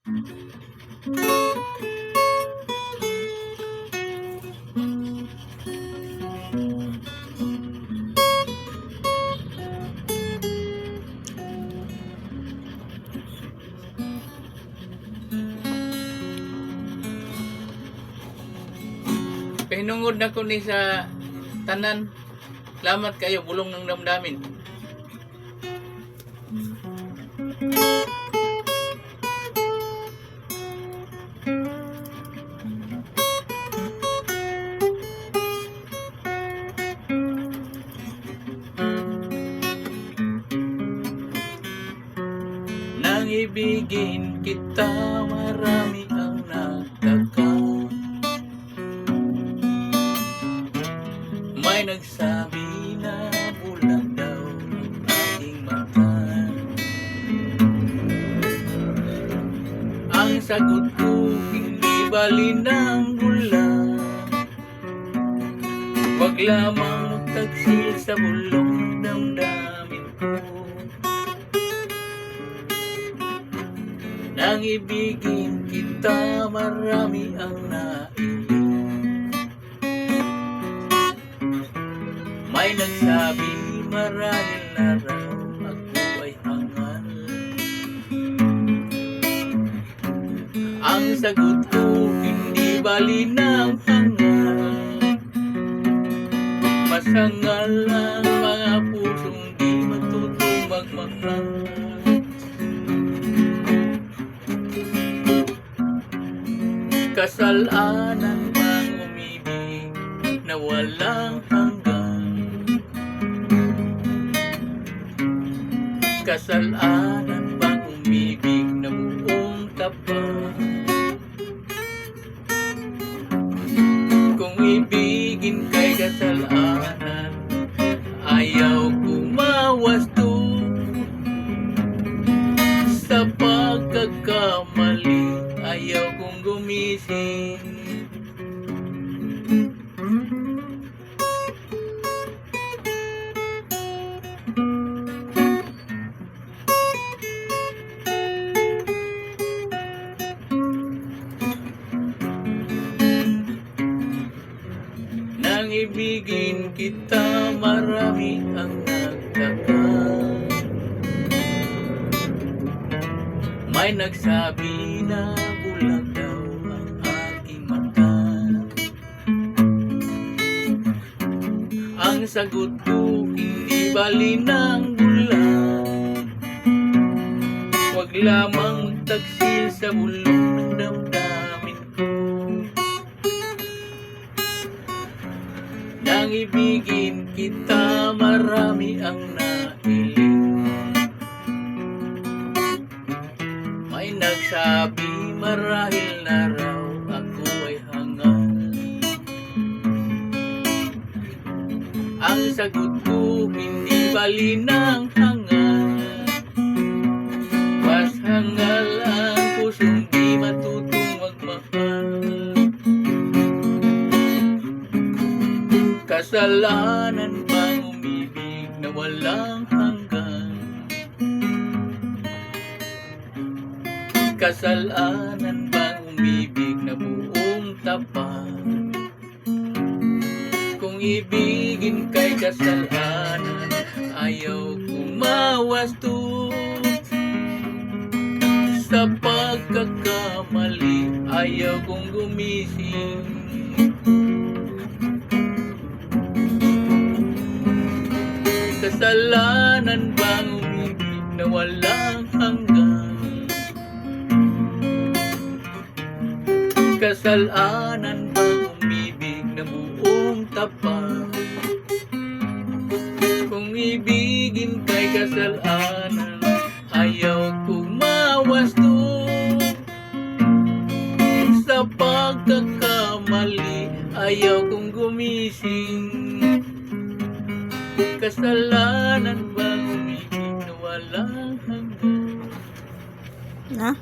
Pahinungod na ko ni sa tanan. Salamat kayo, bulong ng damdamin. Nang ibigin kita, marami ang nagtaka. May nagsabi na bulag daw ang aking mata. Ang sagot ko, hindi bali ng bulag. Wag lamang magtagsil sa bulong damdamin ko. Nang ibigin kita, marami ang nailing. May nagsabi marahil na raw ako ay hangal. Ang sagot ko, hindi bali ng hangal. Masangal ang mga pusong di matutong magmahal. Kasalanan bang umibig na walang hanggan? Kasalanan bang umibig na buong tapat? Kung ibigin kay kasalanan, ayaw kumawasto. Sa pagkakamali, ayaw kong gumising. Nang ibigin kita, marami ang nagtaka. May nagsabi na bulag daw ang aking mata. Ang sagot ko, hindi bali ng bulag. Wag lamang magtagsil sa bulong ng damdamin ko. Nang ibigin kita, marami ang nailing. May nagsabi marahil na raw ako ay hangal. Ang sagot ko, hindi bali ng hangal. Mas hangal ang pusong di matutong magmahal. Kasalanan bang umibig na walang hanggan? Kasalanan bang umibig na buong tapat? Kung ibigin kay kasalanan, ayaw kumawasto. Sa pagkakamali, ayaw kong gumising. Kasalanan bang umibig na walang hanggan? Kasalanan bang umibig na buong tapat? Kung ibigin kay kasalanan, ayaw kumawasto. Sa pagkakamali, ayaw kong gumising. Kasalanan bang umibig na walang hanggan? Na?